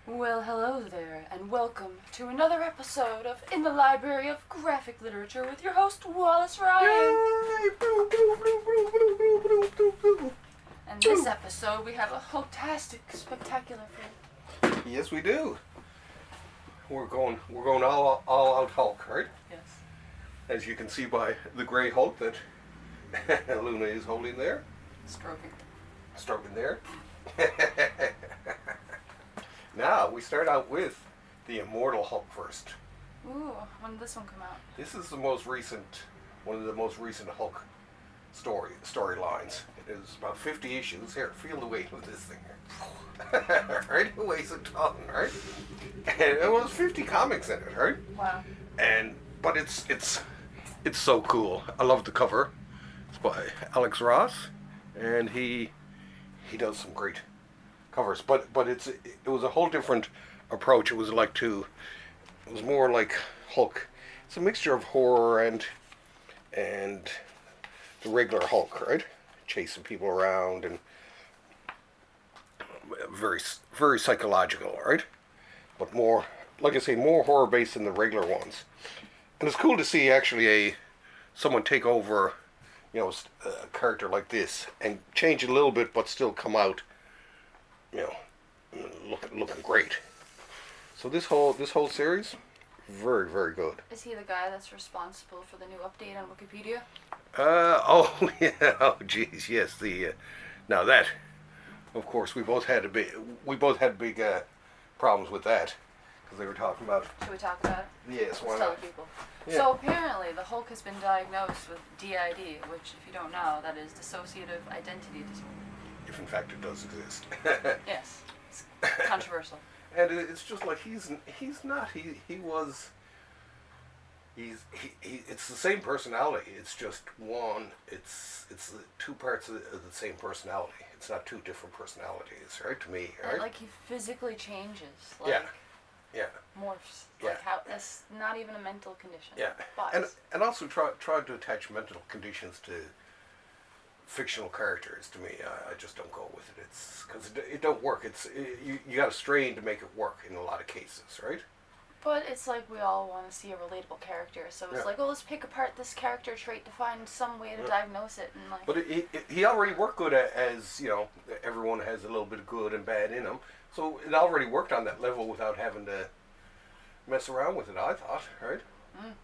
Well, hello there, and welcome to another episode of In the Library of Graphic Literature with your host, Wallace Ryan. And this episode, we have a Hulktastic spectacular for you. Yes, we do. We're going all out Hulk, right? Yes. As you can see by the gray Hulk that Luna is holding there. Stroking there. Now, we start out with the Immortal Hulk first. Ooh, when did this one come out? This is one of the most recent Hulk storylines. It is about 50 issues. Here, feel the weight of this thing here. Right? It weighs a ton, right? And it was 50 comics in it, right? Wow. But it's so cool. I love the cover. It's by Alex Ross, and he does some great covers. But it was a whole different approach. It was more like Hulk. It's a mixture of horror and the regular Hulk, right? Chasing people around and very very psychological, right? But more, like I say, more horror based than the regular ones. And it's cool to see actually someone take over, a character like this and change it a little bit, but still come out, looking great. So this whole series, very very good. Is he the guy that's responsible for the new update on Wikipedia? Yeah. Oh, geez, yes. Now that, of course, we both had big problems with that because they were talking about. Should we talk about it? Yes, why Let's not? tell the people. Yeah. So apparently, the Hulk has been diagnosed with DID, which, if you don't know, that is dissociative identity disorder. If in fact it does exist. Yes, it's controversial. And it's just like it's the same personality. It's just one. It's the two parts of the same personality. It's not two different personalities, right? To me, right? And, like, he physically changes. Like, Yeah. morphs. Yeah. Like, how that's not even a mental condition. Yeah. But And also try to attach mental conditions to fictional characters. To me, I just don't go with it. It's because it don't work. You got to strain to make it work in a lot of cases, right? But it's like we all want to see a relatable character, so it's like, let's pick apart this character trait to find some way to diagnose it, and like. But he already worked good as everyone has a little bit of good and bad in them, so it already worked on that level without having to mess around with it. I thought, right? Mm.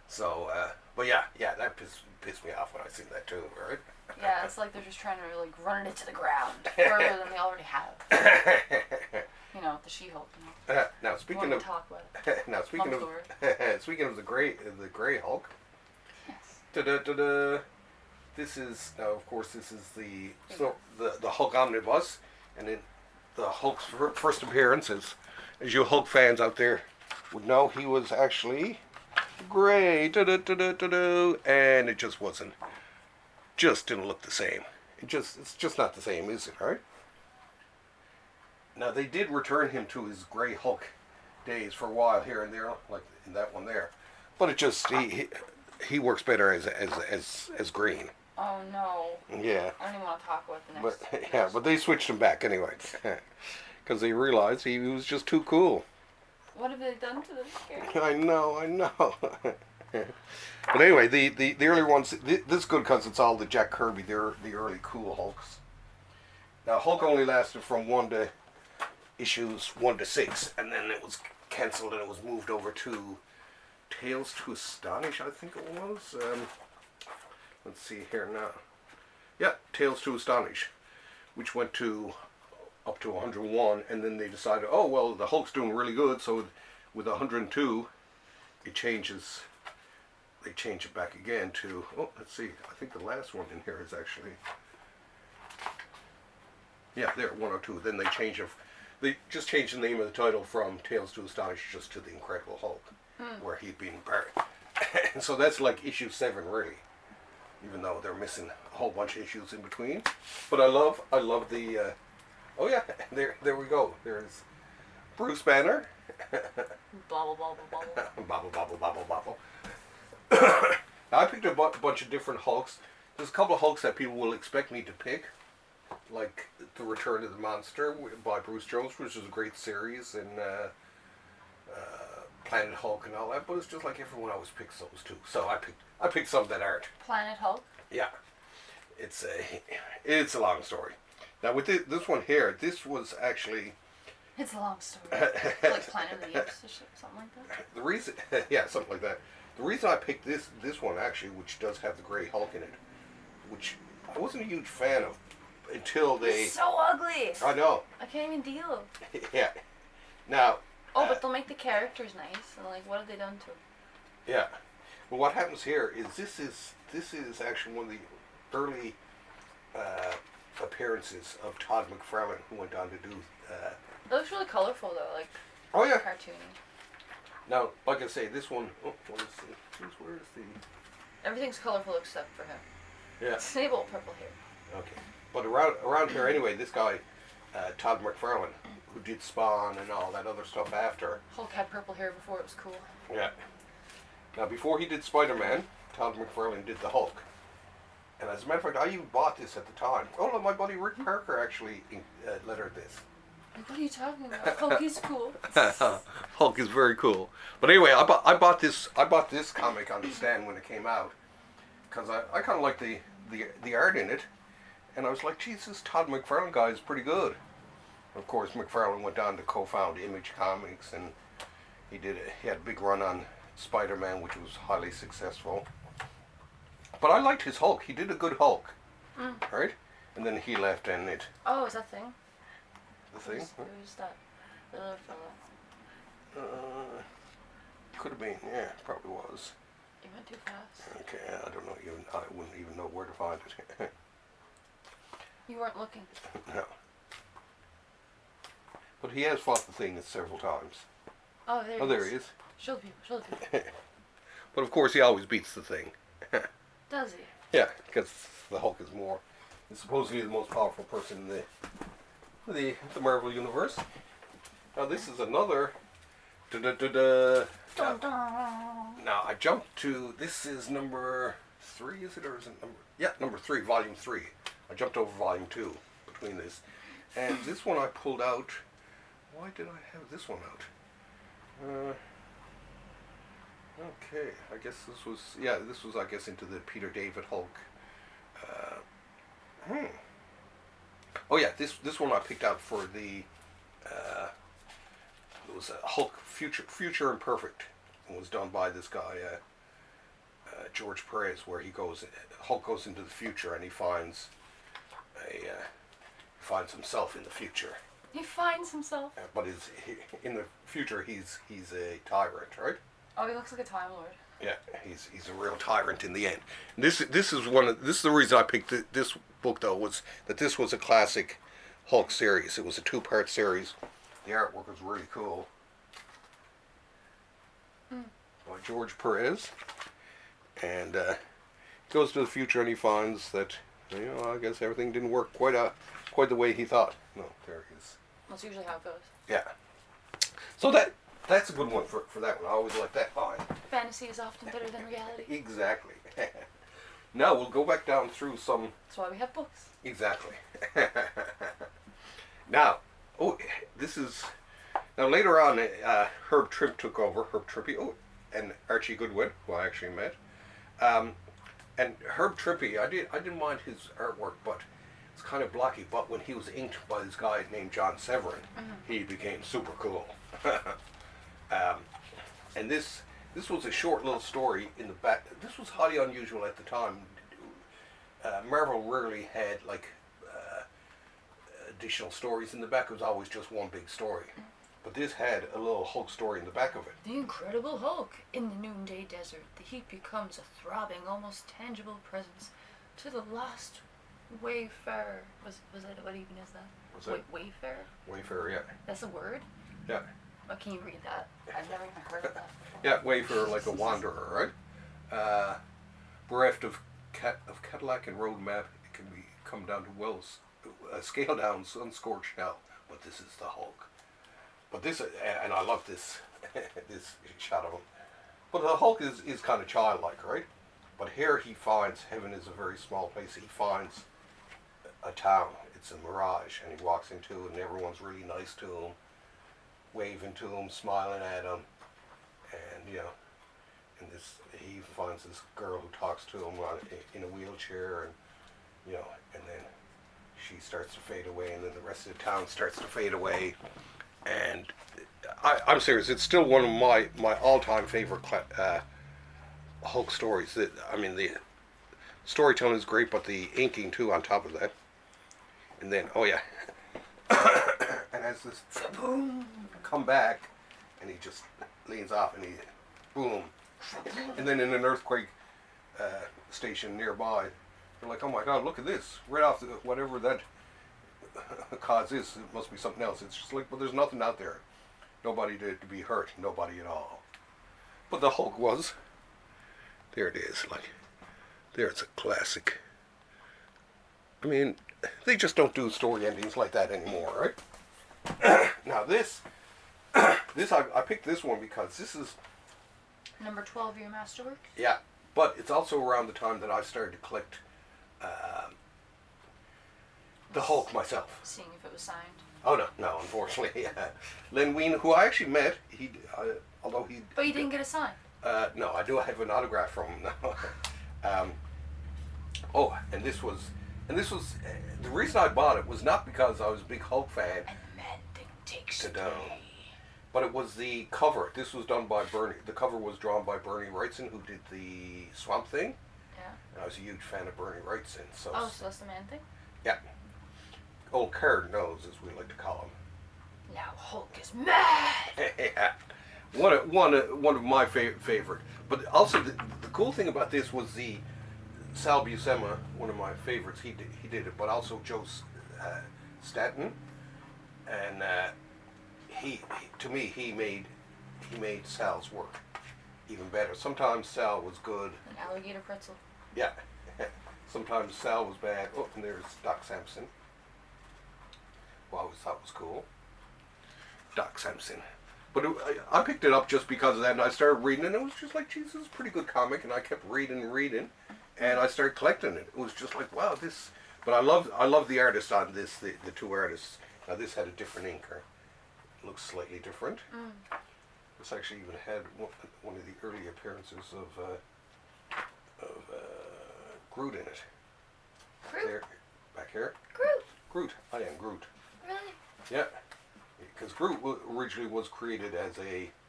So, but yeah, that pissed me off when I seen that too, right? Yeah, it's like they're just trying to like run it into the ground further than they already have. The She-Hulk. Now speaking of talk about it. now speaking of the gray Hulk. Yes. Da-da-da-da. This is the Hulk Omnibus, and in the Hulk's first appearance, as you Hulk fans out there would know, he was actually gray, and it just didn't look the same. It's just not the same, is it? Right? Now they did return him to his gray Hulk days for a while here and there, like in that one there, but it just he works better as green. Oh no. Yeah. I don't even want to talk about the next. But they switched him back anyway, because they realized he was just too cool. What have they done to this character? I know. But anyway, the early ones. This is good because it's all the Jack Kirby, the early cool Hulks. Now Hulk only lasted from issues 1 to 6, and then it was cancelled and it was moved over to Tales to Astonish, I think it was. Let's see here now. Yeah, Tales to Astonish, which went up to 101, and then they decided, oh well, the Hulk's doing really good, so with 102, they change it back again to, let's see, I think the last one in here is actually, yeah, there, 102. Then they just changed the name of the title from Tales to Astonish just to The Incredible Hulk, where he'd been buried. And so that's like issue 7 really, even though they're missing a whole bunch of issues in between. But I love the, oh yeah, there we go. There's Bruce Banner. Bobble, bobble, bobble. Bobble, bobble, bobble, bobble. Now I picked a bunch of different Hulks. There's a couple of Hulks that people will expect me to pick, like The Return of the Monster by Bruce Jones, which is a great series, and Planet Hulk and all that. But it's just like everyone always picks those too. So I picked some that aren't. Planet Hulk? Yeah. It's a long story. Now with this one here, this was actually... It's a long story. Like Planet of the Apes or something like that? The reason... Yeah, something like that. The reason I picked this one actually, which does have the Grey Hulk in it, which I wasn't a huge fan of until they... It's so ugly! I know. I can't even deal. Yeah. Now... Oh, but they'll make the characters nice. And like, what have they done to them? Yeah. Well, what happens here is this is actually one of the early appearances of Todd McFarlane, who went on to do... It looks really colorful though, like oh yeah, cartoony. Now, like I say, this one... Oh, where's the... Everything's colorful except for him. Yeah. Sable purple hair. Okay. But around here anyway, this guy, Todd McFarlane, who did Spawn and all that other stuff after. Hulk had purple hair before it was cool. Yeah. Now, before he did Spider-Man, Todd McFarlane did the Hulk. And as a matter of fact, I even bought this at the time. Oh, no, my buddy Rick Parker actually lettered this. Like, what are you talking about? Hulk is cool. Hulk is very cool. But anyway, I bought this comic on the stand when it came out because I kind of like the art in it, and I was like, geez, this Todd McFarlane guy is pretty good. Of course, McFarlane went on to co-found Image Comics, and he had a big run on Spider-Man, which was highly successful. But I liked his Hulk. He did a good Hulk, right? And then he left, and it. Oh, is that thing? The thing? Who's that? The other fella. Could have been. Yeah, probably was. You went too fast. Okay, I don't know. I wouldn't even know where to find it. You weren't looking. No. But he has fought the Thing several times. Oh, there he is. Show the people. But of course, he always beats the Thing. Does he? Yeah, because the Hulk is supposedly the most powerful person in the Marvel Universe. Now this is another... Now I jumped to... This is number 3, is it? Or is it number... Yeah, number 3, volume 3. I jumped over volume 2 between this. And this one I pulled out... Why did I have this one out? Okay, I guess this was I guess into the Peter David Hulk. Oh yeah, this one I picked out for the it was a Hulk Future Imperfect. It was done by this guy George Perez, where Hulk goes into the future and he finds himself in the future. He finds himself. But in the future he's a tyrant, right? Oh, he looks like a Time Lord. Yeah, he's a real tyrant in the end. And this is the reason I picked this book though, was that this was a classic Hulk series. It was a 2-part series. The artwork was really cool. By George Perez, and goes to the future and he finds that I guess everything didn't work quite the way he thought. No, there he is. That's usually how it goes. Yeah. So that's a good one for that one. I always like that line. Fantasy is often better than reality. Exactly. Now we'll go back down through some... That's why we have books. Exactly. Now, now later on, Herb Trimpe took over. Herb Trimpe, and Archie Goodwin, who I actually met. And Herb Trimpe, I didn't mind his artwork, but it's kind of blocky. But when he was inked by this guy named John Severin, he became super cool. And this was a short little story in the back. This was highly unusual at the time. Marvel rarely had additional stories in the back. It was always just one big story. But this had a little Hulk story in the back of it. The Incredible Hulk. In the noonday desert, the heat becomes a throbbing, almost tangible presence. To the lost wayfarer. Was that, what even is that? What's that? Wayfarer? Wayfarer, yeah. That's a word? Yeah. Oh, can you read that? I've never even heard of that before. Yeah, wayfarer, like a wanderer, right? Bereft of Cadillac and road map, it can come down to Wells, scale down, sun-scorched hell. But this is the Hulk. But this, and I love this this shot of him. But the Hulk is kind of childlike, right? But here he finds heaven is a very small place. He finds a town. it's a mirage, and he walks into it, and everyone's really nice to him, waving to him, smiling at him, and and he finds this girl who talks to him in a wheelchair, and and then she starts to fade away, and then the rest of the town starts to fade away, and I'm serious. It's still one of my all-time favorite Hulk stories. The storytelling is great, but the inking too on top of that. And then, and as this boom come back, and he just leans off, and he boom, and then in an earthquake station nearby, they're like, oh my God, look at this! Right off whatever that cause is, it must be something else. It's just like, well, there's nothing out there. Nobody to be hurt. Nobody at all. But the Hulk was. There it is. There's a classic. I mean, they just don't do story endings like that anymore, right? Now this I picked this one because this is number 12 of your Masterworks? Yeah, but it's also around the time that I started to collect the Hulk myself. Seeing if it was signed. Oh no, unfortunately. Len Wein, who I actually met, although he. But you didn't get a sign. No, I do have an autograph from him now. And this was the reason I bought it was not because I was a big Hulk fan. And the man thing takes to know, but it was the cover. This was done by Bernie. The cover was drawn by Bernie Wrightson, who did the Swamp Thing. Yeah. And I was a huge fan of Bernie Wrightson. So that's the man thing? Yeah. Old Card Nose, as we like to call him. Now Hulk is mad! Yeah. One of my favorite. But also the cool thing about this was the Sal Buscema, one of my favorites. He did it, but also Joe Staton, and he made Sal's work even better. Sometimes Sal was good. An alligator pretzel. Yeah. Sometimes Sal was bad. Oh, and there's Doc Samson. Who I always thought was cool. Doc Samson. But I picked it up just because of that, and I started reading it, and it was just like, Jesus, this is a pretty good comic, and I kept reading, and I started collecting it. It was just like, wow, this... But I love the artist on this, the two artists. Now, this had a different inker. It looks slightly different. Mm. This actually even had one of the early appearances of Groot in it. Groot? There, back here. Groot? I am Groot. Really? Yeah. Because Groot originally was created as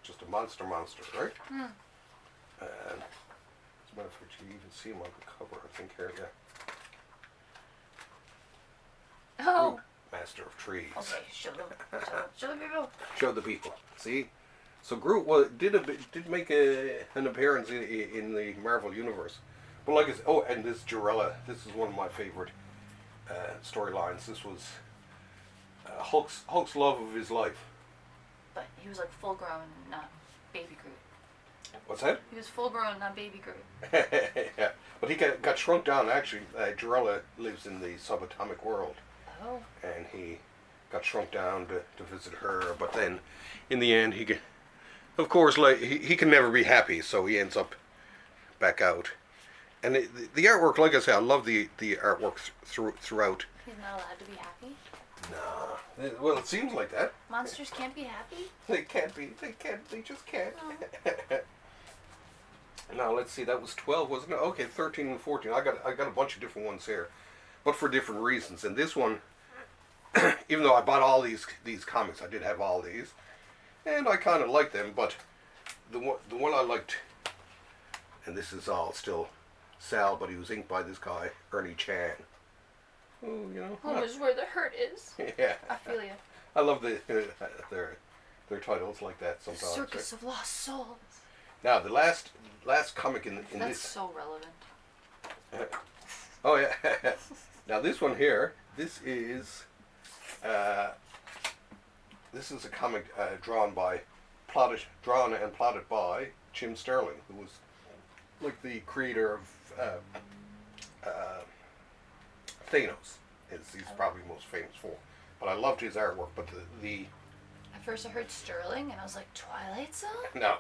just a monster, right? Mm. As a matter of fact, you even see him on the cover, I think, here, yeah. Oh. Groot, Master of Trees. Okay, show the people. Show the people. See? So Groot did make an appearance in the Marvel Universe. But like I said, and this Jarella, this is one of my favorite storylines. This was Hulk's love of his life. But he was like full grown, not baby Groot. What's that? He was full grown, not baby Groot. Yeah, but he got shrunk down. Actually, Jarella lives in the subatomic world. Oh. And he got shrunk down to visit her. But then, in the end, of course, like he can never be happy, so he ends up back out. And the artwork, like I said, I love the artwork throughout. He's not allowed to be happy? Nah. Well, it seems like that. Monsters can't be happy? They can't be. They just can't. No. Now, let's see. That was 12, wasn't it? Okay, 13 and 14. I got a bunch of different ones here, but for different reasons. And this one, even though I bought all these comics, I did have all these, and I kind of liked them. But the one I liked, and this is all still Sal, but he was inked by this guy, Ernie Chan. Oh, Home is where the hurt is. Yeah. I feel you. I love their titles like that sometimes. Circus of Lost Souls. Now the last comic in That's this. so relevant. Oh yeah. Now this one here. This is a comic drawn and plotted by Jim Starlin, who was like the creator of Thanos. He's probably most famous for. But I loved his artwork. But the At first I heard Sterling and I was like, Twilight Zone? No.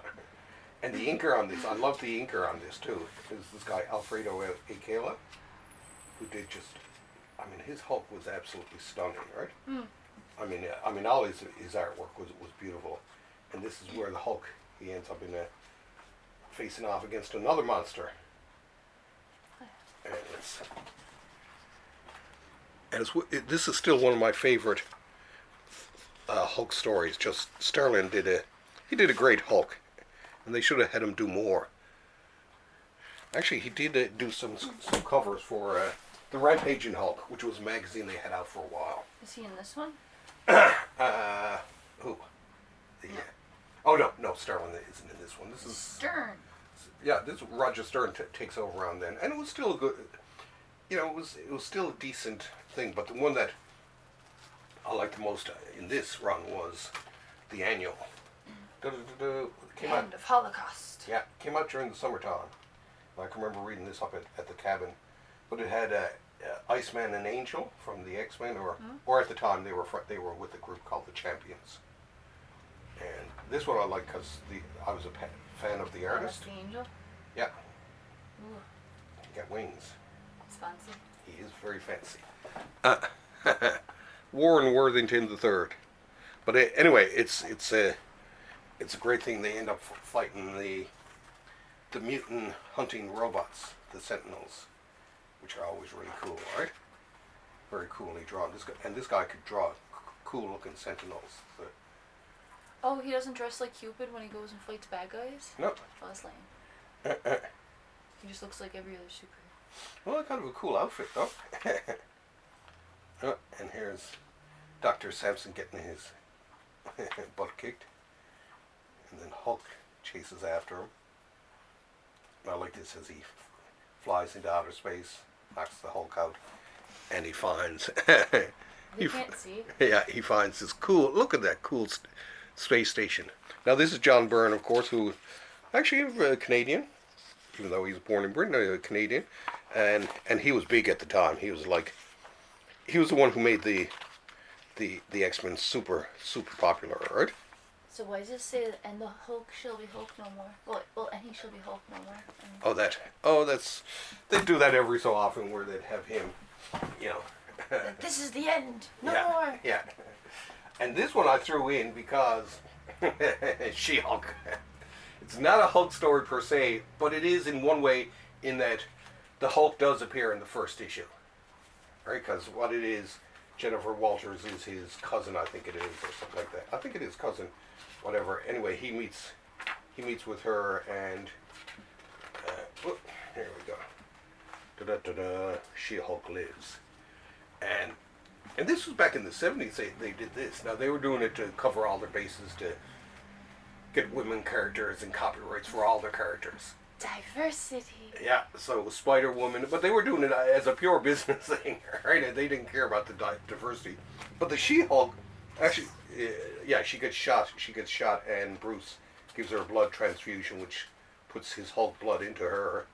And the inker on this, I love the inker on this too. Is this guy Alfredo Akela, who did just, I mean, his Hulk was absolutely stunning, right? Mm. I mean, all his artwork was beautiful, and this is where the Hulk, he ends up in a facing off against another monster, and this is still one of my favorite Hulk stories. Just Starlin did a great Hulk, and they should have had him do more. Actually, he did do some covers for the Rampaging Hulk, which was a magazine they had out for a while. Is he in this one? Who? Oh no, Starlin isn't in this one. This is Stern. Yeah, this Roger Stern takes over around then, and it was still a good. You know, it was still a decent thing, but the one that I liked the most in this run was the annual. Came out, End of Holocaust. yeah, came out during the summertime. I can remember reading this up at the cabin, but it had Iceman and Angel from the X-Men, or at the time they were with a group called the Champions. And this one I like because I was a fan of the artist. The Angel? Yeah. Ooh. He got wings. It's fancy. He is very fancy. Warren Worthington III. But anyway, it's a great thing. They end up fighting the mutant hunting robots, the Sentinels, which are always really cool, right? Very coolly drawn. This guy could draw cool looking Sentinels. Oh, he doesn't dress like Cupid when he goes and fights bad guys? No. Oh, that's lame. He just looks like every other superhero. Well, kind of a cool outfit, though. And here's Dr. Samson getting his butt kicked. And then Hulk chases after him. I like this as he flies into outer space, knocks the Hulk out, and he finds... You can't see. Yeah, he finds this cool... Look at that cool space station. Now, this is John Byrne, of course, who... Actually, Canadian, even though he was born in Britain, Canadian. And he was big at the time. He was the one who made the X-Men super popular, right? So why does it say, and the Hulk shall be Hulk no more? Well, and he shall be Hulk no more. That's... They do that every so often where they'd have him, you know... This is the end. No yeah, more. Yeah. And this one I threw in because She-Hulk. It's not a Hulk story per se, but it is in one way in that the Hulk does appear in the first issue. Right? Because what it is, Jennifer Walters is his cousin, I think it is, or something like that. I think it is cousin, whatever. Anyway, he meets with her, and here we go. Da-da-da-da, She-Hulk lives. And this was back in the 70s they did this. Now, they were doing it to cover all their bases, to get women characters and copyrights for all their characters. Diversity. Yeah, so Spider-Woman, but they were doing it as a pure business thing, right? They didn't care about the diversity. But the She-Hulk, actually, yeah, she gets shot, and Bruce gives her a blood transfusion, which puts his Hulk blood into her.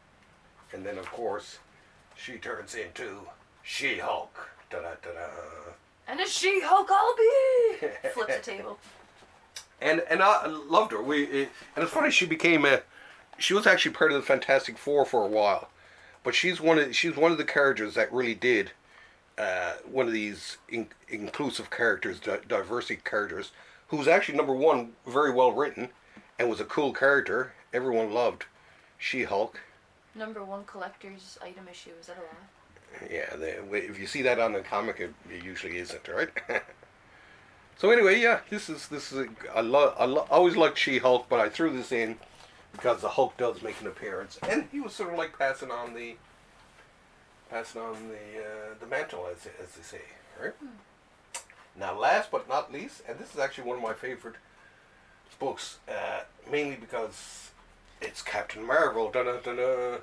And then, of course, she turns into She-Hulk. Da-da-da-da. And a She-Hulk I'll be! Flips the table. And I loved her. And it's funny, she was actually part of the Fantastic Four for a while, but she's one of the characters that really did one of these inclusive characters, diversity characters, who was actually number one, very well written, and was a cool character. Everyone loved She-Hulk. Number one collector's item issue. Is that a lot? Yeah, if you see that on the comic, it usually isn't, right? So anyway, yeah, this is I always liked She-Hulk, but I threw this in because the Hulk does make an appearance, and he was sort of like passing on the mantle, as they say, right? Now, last but not least, and this is actually one of my favorite books, mainly because it's Captain Marvel. Da-da-da-da.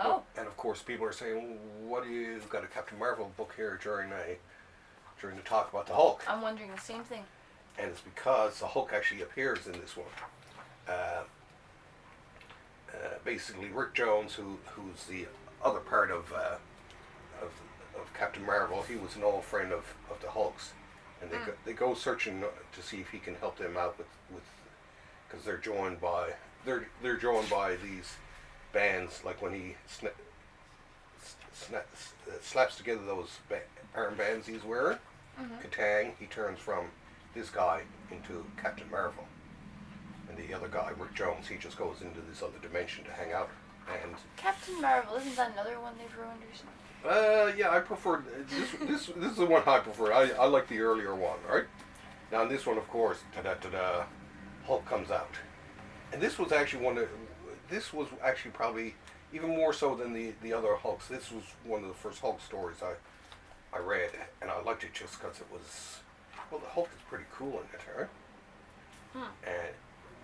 Oh. And of course, people are saying, "What do you got a Captain Marvel book here during the talk about the Hulk?" I'm wondering the same thing. And it's because the Hulk actually appears in this one. Basically, Rick Jones, who's the other part of Captain Marvel, he was an old friend of the Hulk's, and they go searching to see if he can help them out with because they're joined by these bands, like when he slaps together those armbands he's wearing. Katang, he turns from this guy into Captain Marvel. And the other guy, Rick Jones, he just goes into this other dimension to hang out. And Captain Marvel, isn't that another one they've ruined or something? yeah, I prefer this is the one I prefer. I like the earlier one, right? Now in this one, of course, Hulk comes out, and this was actually probably even more so than the other Hulks. This was one of the first Hulk stories I read, and I liked it just because it was, well, the Hulk is pretty cool in it, right? And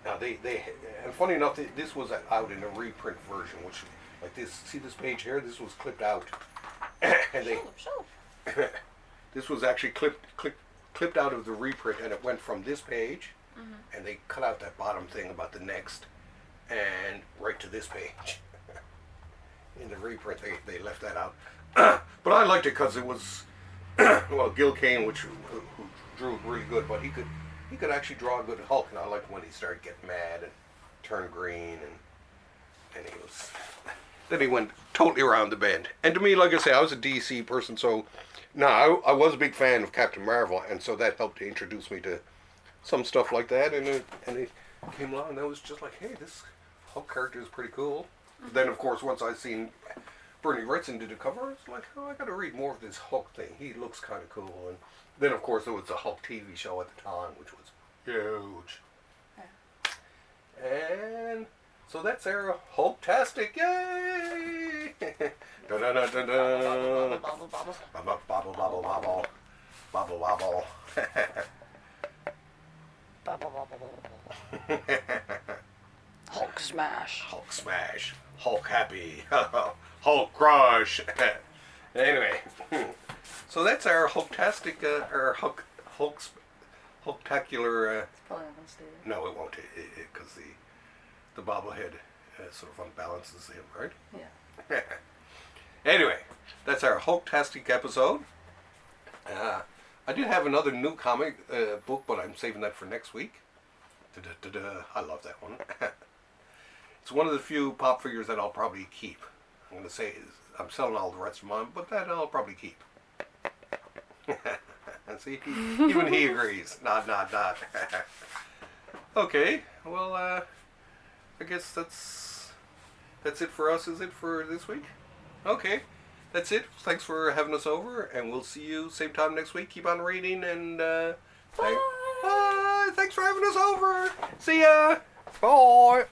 now and funny enough, this was out in a reprint version, which, like this, see this page here? This was clipped out, and this was actually clipped out of the reprint, and it went from this page, and they cut out that bottom thing about the next, and right to this page. In the reprint, they left that out, but I liked it because it was, well, Gil Kane, who drew really good, but he could actually draw a good Hulk, and I liked when he started getting mad and turned green, and then he went totally around the bend. And to me, like I say, I was a DC person, so I was a big fan of Captain Marvel, and so that helped to introduce me to some stuff like that, and it came along, and I was just like, hey, this Hulk character is pretty cool. Then, of course, once I seen Bernie Wrightson did a cover, I was like, oh, I got to read more of this Hulk thing. He looks kind of cool. And then, of course, there was the Hulk TV show at the time, which was huge. Yeah. And so that's our Hulk-tastic. Yay! Da-da-da-da-da. Bobble, bobble. Bobble, bobble, bobble, bobble. Bobble, bobble. Bobble, bobble. Hulk smash. Hulk smash. Hulk happy. Hulk crush. Anyway, so that's our Hulk-tastic, our Hulktacular. Probably not gonna stay there. No, it won't, because the bobblehead sort of unbalances him, right? Yeah. Anyway, that's our Hulktastic episode. I did have another new comic book, but I'm saving that for next week. I love that one. It's one of the few pop figures that I'll probably keep. I'm going to say I'm selling all the rest of mine, but that I'll probably keep. And see, even he agrees. Nod. Okay, well, I guess that's it for us, is it, for this week? Okay, that's it. Thanks for having us over, and we'll see you same time next week. Keep on reading, and bye. Thanks for having us over. See ya. Bye.